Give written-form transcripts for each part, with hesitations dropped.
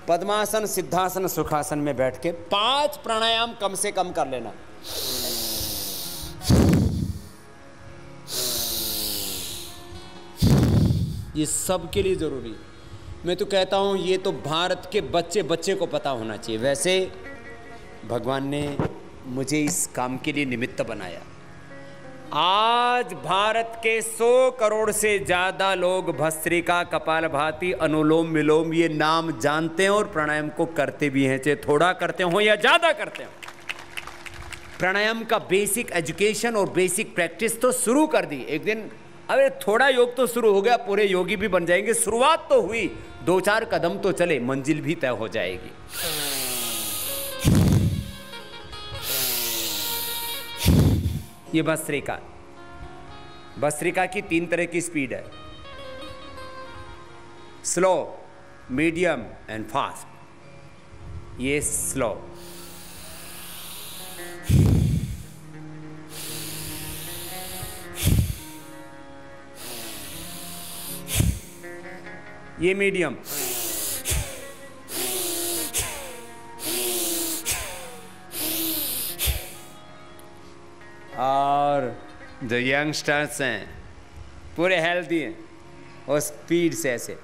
पद्मासन, सिद्धासन, सुखासन में बैठ के 5 प्राणायाम कम से कम कर लेना। ये सबके लिए जरूरी है। मैं तो कहता हूं ये तो भारत के बच्चे बच्चे को पता होना चाहिए। वैसे भगवान ने मुझे इस काम के लिए निमित्त बनाया। आज भारत के 100 करोड़ से ज्यादा लोग भस्त्रिका, कपालभाति, अनुलोम विलोम ये नाम जानते हैं और प्राणायाम को करते भी हैं, चाहे थोड़ा करते हो या ज्यादा करते हो। प्राणायाम का बेसिक एजुकेशन और बेसिक प्रैक्टिस तो शुरू कर दी एक दिन। अरे थोड़ा योग तो शुरू हो गया, पूरे योगी भी बन जाएंगे। शुरुआत तो हुई, 2-4 कदम तो चले, मंजिल भी तय हो जाएगी। ये भस्त्रिका, भस्त्रिका की 3 तरह की स्पीड है, स्लो, मीडियम एंड फास्ट। ये स्लो, ये मीडियम, और जो यंगस्टर्स हैं पूरे हेल्दी हैं और स्पीड से ऐसे।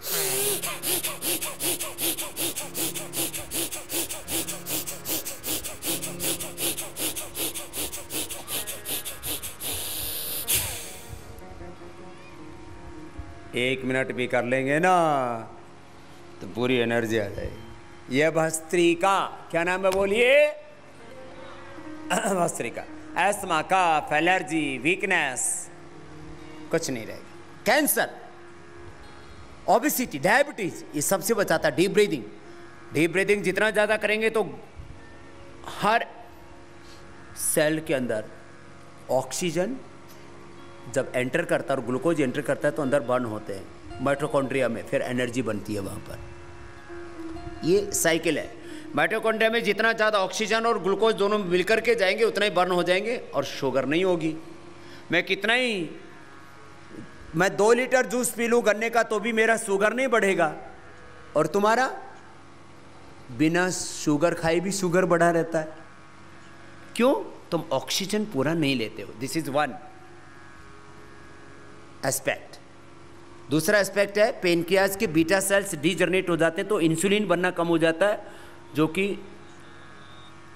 एक मिनट भी कर लेंगे ना तो पूरी एनर्जी आ जाएगी। यह भस्त्रिका, क्या नाम है बोलिए? भस्त्रिका। एस्थमा, कफ, एलर्जी, वीकनेस कुछ नहीं रहेगा। कैंसर, ओबेसिटी, डायबिटीज, ये सबसे बचाता है। डीप ब्रीदिंग, डीप ब्रीदिंग जितना ज्यादा करेंगे तो हर सेल के अंदर ऑक्सीजन जब एंटर करता है और ग्लूकोज एंटर करता है तो अंदर बर्न होते हैं माइटोकॉन्ड्रिया में, फिर एनर्जी बनती है वहाँ पर। ये साइकिल है। माइटोकॉन्ड्रिया में जितना ज़्यादा ऑक्सीजन और ग्लूकोज दोनों मिलकर के जाएंगे उतना ही बर्न हो जाएंगे और शुगर नहीं होगी। मैं 2 लीटर जूस पी लूँ गन्ने का तो भी मेरा शुगर नहीं बढ़ेगा, और तुम्हारा बिना शुगर खाए भी शुगर बढ़ा रहता है। क्यों? तुम ऑक्सीजन पूरा नहीं लेते हो। This is one aspect. दूसरा एस्पेक्ट है पेनक्रियाज के बीटा सेल्स डीजनरेट हो जाते हैं तो इंसुलिन बनना कम हो जाता है, जो कि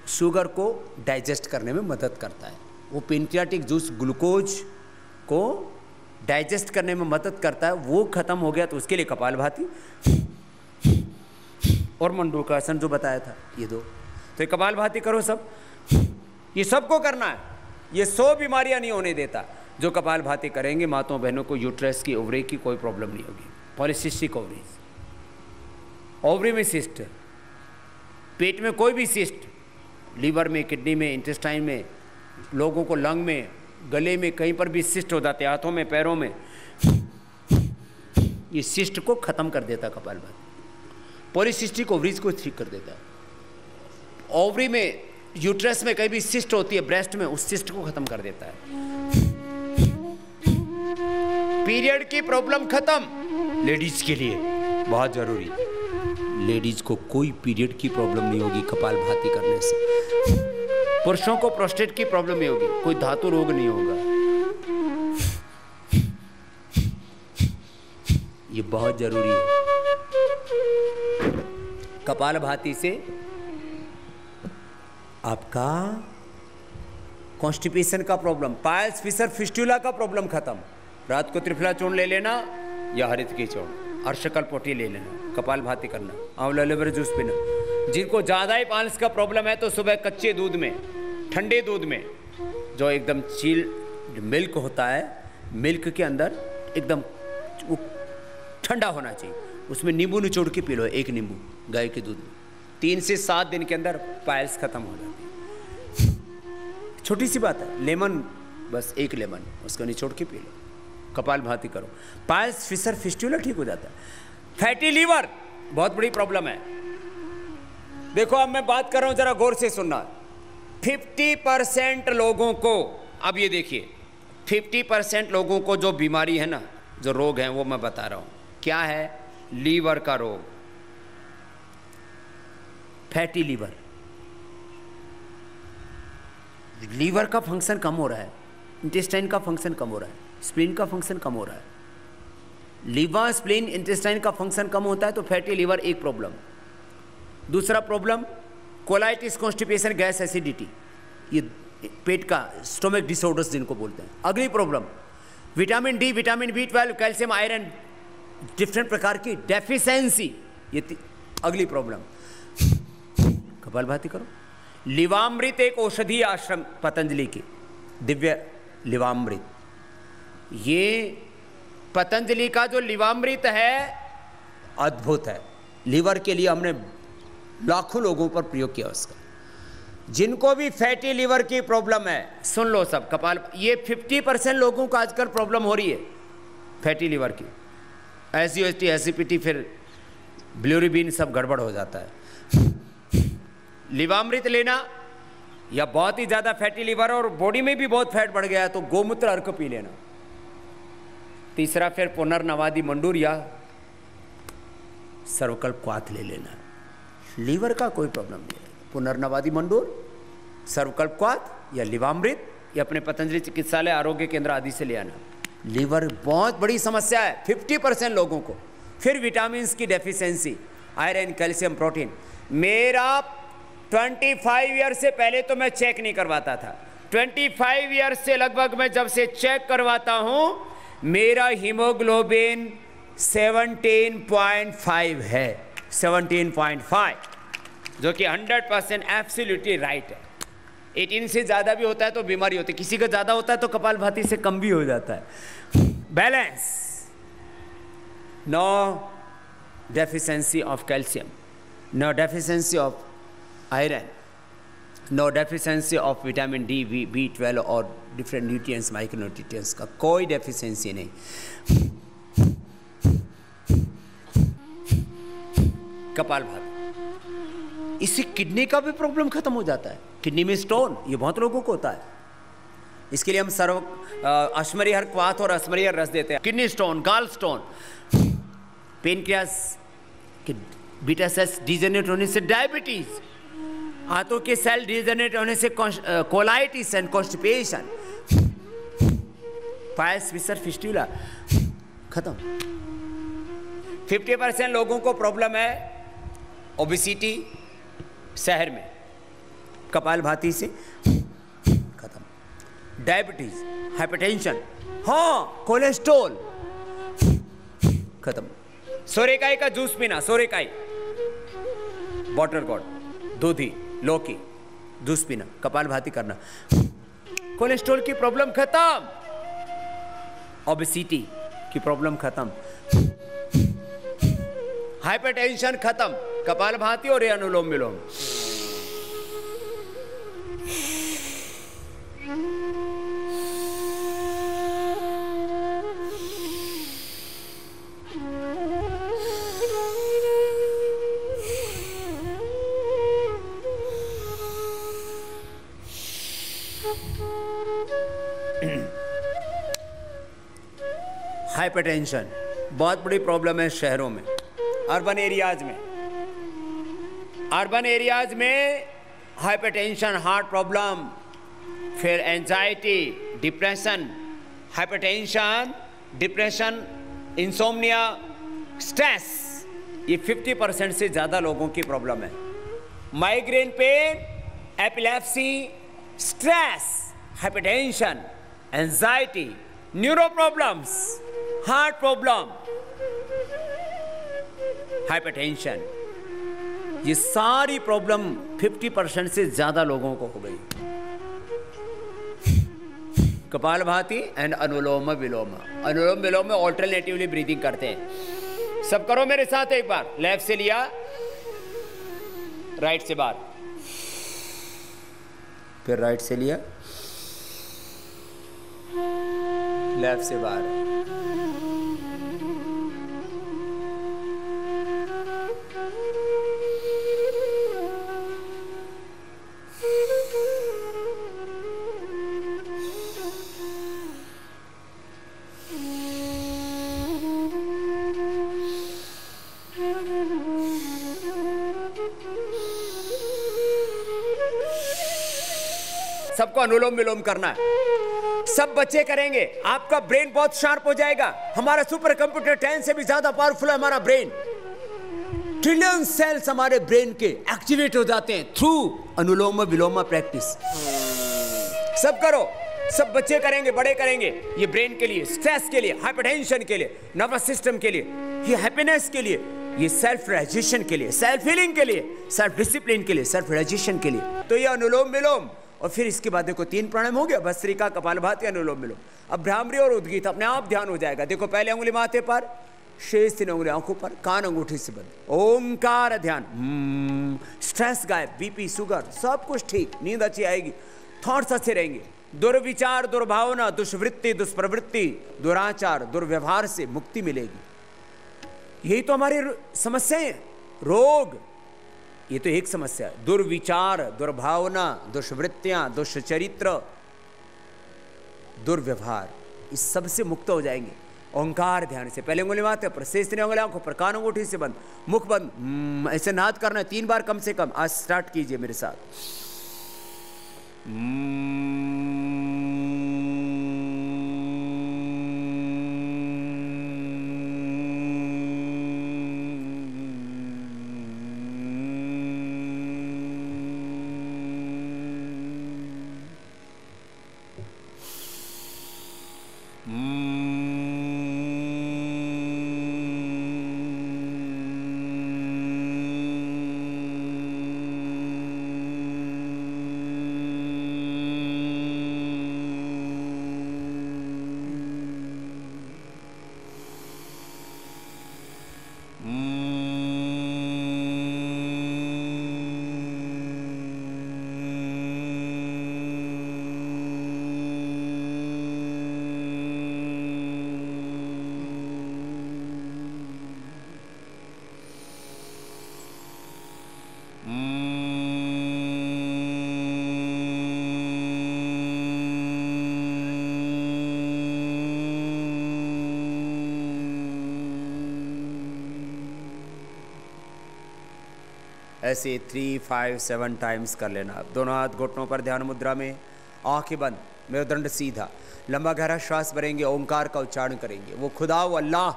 शुगर को डाइजेस्ट करने में मदद करता है। वो पेनक्रियाटिक जूस ग्लूकोज को डाइजेस्ट करने में मदद करता है, वो खत्म हो गया तो उसके लिए कपालभाति और मंडूकासन जो बताया था, ये 2। तो ये कपालभाति करो सब, ये सबको करना है। ये 100 बीमारियां नहीं होने देता। जो कपालभाति करेंगे माताओं बहनों को यूट्रस की, ओवरी की कोई प्रॉब्लम नहीं होगी। पॉलिसिस्टिक ओवरीज, ओवरी में सिस्ट, पेट में कोई भी सिस्ट, लीवर में, किडनी में, इंटेस्टाइन में, लोगों को लंग में, गले में, कहीं पर भी सिस्ट हो जाते हैं, हाथों में, पैरों में, ये सिस्ट को खत्म कर देता कपालभाति। पॉलिसिस्टिक ओवरीज को ठीक कर देता है। ओवरी में, यूट्रस में कहीं भी सिस्ट होती है, ब्रेस्ट में, उस सिस्ट को खत्म कर देता है। पीरियड की प्रॉब्लम खत्म, लेडीज के लिए बहुत जरूरी। लेडीज को कोई पीरियड की प्रॉब्लम नहीं होगी कपालभाति करने से। पुरुषों को प्रोस्टेट की प्रॉब्लम नहीं होगी, कोई धातु रोग नहीं होगा। ये बहुत जरूरी है। कपालभाति से आपका कॉन्स्टिपेशन का प्रॉब्लम, पाइल्स, फिशर, फिस्टुला का प्रॉब्लम खत्म। रात को त्रिफला चूर्ण ले लेना या हरित की चूर्ण, अर्शकल पोटी ले लेना, कपालभाति करना, आंवला एलोवेरा जूस पीना। जिनको ज़्यादा ही पाइल्स का प्रॉब्लम है तो सुबह कच्चे दूध में, ठंडे दूध में, जो एकदम चिल्ड मिल्क होता है, मिल्क के अंदर एकदम वो ठंडा होना चाहिए, उसमें नींबू निचोड़ के पी लो, 1 नींबू गाय के दूध में। 3 से 7 दिन के अंदर पाइल्स खत्म हो जाती है। छोटी सी बात है, लेमन, बस 1 लेमन उसको निचोड़ के पी लो, कपालभाति करो, पाइल्स, फिशर, फिस्टुला ठीक हो जाता है। फैटी लीवर बहुत बड़ी प्रॉब्लम है। देखो अब मैं बात कर रहा हूं, जरा गौर से सुनना। 50% लोगों को, अब ये देखिए, 50% लोगों को जो बीमारी है ना, जो रोग है, वो मैं बता रहा हूं। क्या है? लीवर का रोग, फैटी लीवर, लीवर का फंक्शन कम हो रहा है, इंटेस्टाइन का फंक्शन कम हो रहा है, स्प्लीन का फंक्शन कम हो रहा है। लीवर, स्प्लीन, इंटेस्टाइन का फंक्शन कम होता है तो फैटी लीवर एक प्रॉब्लम। दूसरा problem colitis, constipation, gas acidity, ये पेट का स्टोमक डिसऑर्डर्स जिनको बोलते हैं। अगली problem vitamin D, vitamin B12, calcium, iron, different प्रकार की डेफिशिएंसी, ये अगली प्रॉब्लम। कपालभाति करो। लिवामृत एक औषधीय आश्रम पतंजलि की, दिव्य लिवामृत, ये पतंजलि का जो लिवामृत है अद्भुत है। लीवर के लिए हमने लाखों लोगों पर प्रयोग किया उसका। जिनको भी फैटी लीवर की प्रॉब्लम है, सुन लो सब, कपाल, ये 50% लोगों को आजकल प्रॉब्लम हो रही है फैटी लीवर की। SGOT, एसिपिटी, फिर बिलिरुबिन, सब गड़बड़ हो जाता है। लिवामृत लेना, या बहुत ही ज़्यादा फैटी लीवर और बॉडी में भी बहुत फैट बढ़ गया है तो गोमूत्र अर्क पी लेना। तीसरा फिर पुनर्नवादी मंडूर या सर्वकल्प क्वाथ ले लेना। लीवर का कोई प्रॉब्लम नहीं है, पुनर्नवादी मंडूर, सर्वकल्प क्वाथ या लिवामृत या अपने पतंजलि चिकित्सालय, आरोग्य केंद्र आदि से ले आना। लीवर बहुत बड़ी समस्या है 50% लोगों को। फिर विटामिन की डेफिशिएंसी, आयरन, कैल्शियम, प्रोटीन। मेरा 25 ईयर से पहले तो मैं चेक नहीं करवाता था, 25 ईयर से लगभग मैं जब से चेक करवाता हूं, मेरा हीमोग्लोबिन 17.5 है, 17.5, जो कि 100% एब्सोल्युटली राइट है। 18 से ज़्यादा भी होता है तो बीमारी होती है, किसी का ज़्यादा होता है तो कपालभाति से कम भी हो जाता है। Balance, no deficiency of calcium, no deficiency of iron, no deficiency of vitamin D, B12 और डिफरेंट न्यूट्रिएंट्स, माइक्रो न्यूट्रिएंट्स का कोई डेफिशिएंसी नहीं। कपालभाति, इससे किडनी का भी प्रॉब्लम खत्म हो जाता है। किडनी में स्टोन, ये बहुत लोगों को होता है, इसके लिए हम अश्मरीहर क्वाथ और अश्मरीहर रस देते हैं। किडनी स्टोन, गाल स्टोन, पेनक्रियास के बीटा सेल्स डिजेनरेट होने से डायबिटीज, हाथों के सेल डिजेनरेट होने से कोलाइटिस एंड कॉन्स्टिपेशन, पायस, विसर, फिस्टुला, खत्म। 50% लोगों को प्रॉब्लम है ओबेसिटी शहर में, कपालभाति से खत्म। डायबिटीज, हाइपरटेंशन, हाँ, कोलेस्ट्रॉल, खत्म। सोरेकाई का जूस पीना, सोरेकाई, वाटर गॉड, दूधी, लौकी, जूस पीना, कपालभाति करना, कोलेस्ट्रॉल की प्रॉब्लम खत्म, ओबेसिटी की प्रॉब्लम खत्म, हाइपरटेंशन खत्म, कपालभाति और अनुलोम विलोम। हाइपरटेंशन बहुत बड़ी प्रॉब्लम है शहरों में, अर्बन एरियाज में। अर्बन एरियाज में हाइपरटेंशन, हार्ट प्रॉब्लम, फिर anxiety, depression, hypertension, depression, insomnia, stress, ये 50% से ज़्यादा लोगों की प्रॉब्लम है। Migraine pain, epilepsy, stress, hypertension, anxiety, neuro problems, heart problem, hypertension, ये सारी प्रॉब्लम 50% से ज्यादा लोगों को हो गई। कपालभाति एंड अनुलोम विलोम। अनुलोम विलोम में ऑल्टरनेटिवली ब्रीदिंग करते हैं। सब करो मेरे साथ एक बार। लेफ्ट से लिया, राइट से बाहर, फिर राइट से लिया, लेफ्ट से बाहर। सबको अनुलोम विलोम करना है। सब बच्चे करेंगे, आपका ब्रेन बहुत शार्प हो जाएगा। हमारा सुपर कंप्यूटर 10 से भी ज्यादा पावरफुल है हमारा ब्रेन। ट्रिलियन सेल्स हमारे ब्रेन के एक्टिवेट हो जाते हैं थ्रू अनुलोम विलोम प्रैक्टिस। सब करो, सब बच्चे करेंगे, बड़े करेंगे। ये ब्रेन के लिए, स्ट्रेस के लिए, हाइपरटेंशन के लिए, नर्वस सिस्टम के लिए, ये हैप्पीनेस के लिए, ये सेल्फ रियलाइजेशन के लिए, सेल्फ हीलिंग के लिए, सेल्फ डिसिप्लिन के लिए, सेल्फ रियलाइजेशन के लिए। तो ये अनुलोम विलोम, और फिर इसके बाद देखो 3 प्राणायाम हो गया, भस्त्रिका, कपालभाति, अनुलोम विलोम। अब भ्रामरी और उद्गीत अपने आप ध्यान हो जाएगा। देखो पहले उंगली माथे पर, शेष 3 उंगली आंखों पर, कान अंगूठी से बंद, ओंकार ध्यान। स्ट्रेस गायब, बीपी, शुगर, सब कुछ ठीक, नींद अच्छी आएगी, थॉट्स अच्छे रहेंगे। दुर्विचार, दुर्भावना, दुष्वृत्ति, दुष्प्रवृत्ति, दुराचार, दुर्व्यवहार से मुक्ति मिलेगी। यही तो हमारी समस्या है, रोग। ये तो एक समस्या है, दुर्विचार, दुर्भावना, दुष्वृत्तियां, दुष्चरित्र, दुर्व्यवहार, इस सब से मुक्त हो जाएंगे ओंकार ध्यान से। पहले उंगली माथे पर, शेष 3 उंगली आंखों पर, कान अंगूठी से बंद, मुख बंद, ऐसे नाद करना है 3 बार कम से कम। आज स्टार्ट कीजिए मेरे साथ। ऐसे 3, 5, 7 टाइम्स कर लेना। दोनों हाथ घुटनों पर ध्यान मुद्रा में, आंखें बंद, मेरुदंड सीधा, लंबा गहरा श्वास भरेंगे, ओंकार का उच्चारण करेंगे। वो खुदा, वो अल्लाह,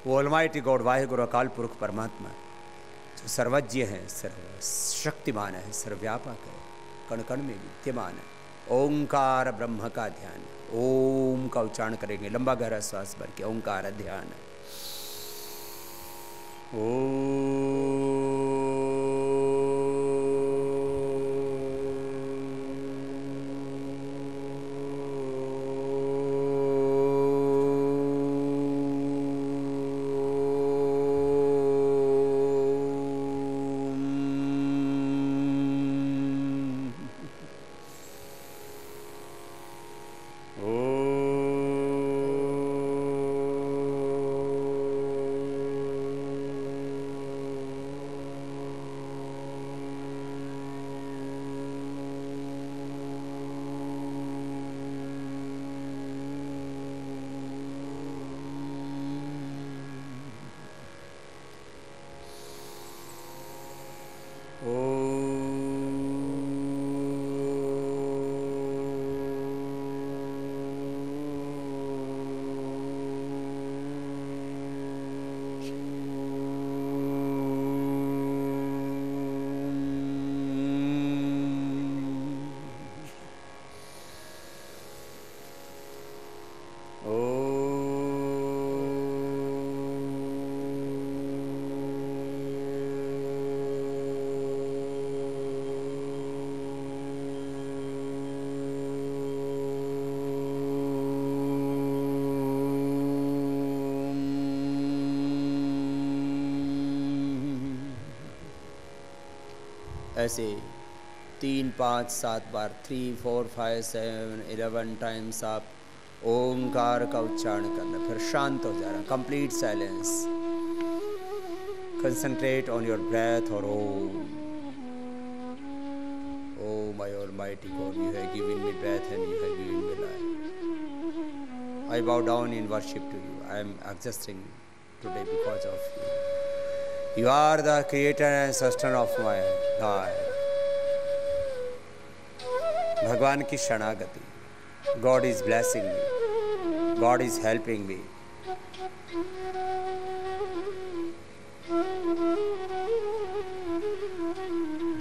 वो ऑलमाइटी गॉड, वाहिगुरु अकाल पुरख परमात्मा जो सर्वज्ञ है, सर्वशक्तिमान है, सर्वव्यापक है, कण कण में विद्यमान है। ओंकार ब्रह्म का ध्यान, ओम का उच्चारण करेंगे, लंबा गहरा श्वास भर के, ओंकार ध्यान। ऐसे 3, 5, 7 बार, 3, 4, 5, 7, 11 टाइम्स आप ओंकार का उच्चारण करना। फिर शांत हो जाना, complete silence, concentrate on your breath और Om. Oh my almighty God, you have given me breath and you have given me life. I bow down in worship to you. I am existing today because of you. You are the creator and sustainer of my life. भगवान की शरणागति। God is blessing me, God is helping me.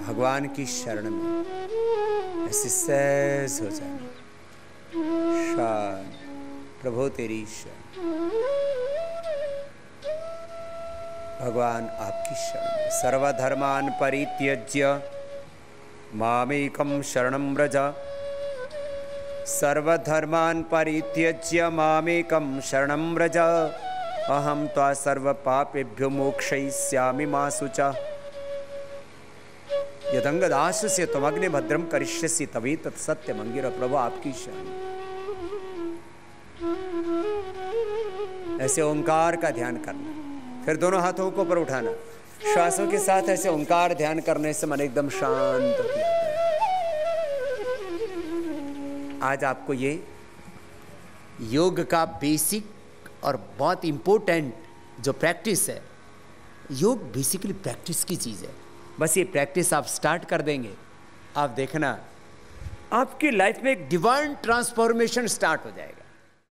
भगवान की शरण में ऐसे सहज हो जाए। शांत, प्रभु तेरी शरण, भगवान आपकी शरण। सर्वधर्मान परित्यज्य मामेकं शरणं व्रज, सर्वधर्मान परित्यज्य मामेकं शरणं व्रज, अहं त्वा सर्वपापेभ्यो मोक्षयिष्यामि मा शुचः। यदंगदास्य त्वमग्ने भद्रम करिष्यसि तवेतत् सत्यम् अंगिरः। प्रभु आपकी शरण। ऐसे ओंकार का ध्यान करना, फिर दोनों हाथों को ऊपर उठाना। श्वासों के साथ ऐसे ओंकार ध्यान करने से मन एकदम शांत हो जाता है। आज आपको ये योग का बेसिक और बहुत इंपॉर्टेंट जो प्रैक्टिस है, योग बेसिकली प्रैक्टिस की चीज़ है। बस ये प्रैक्टिस आप स्टार्ट कर देंगे, आप देखना आपकी लाइफ में एक डिवाइन ट्रांसफॉर्मेशन स्टार्ट हो जाएगा।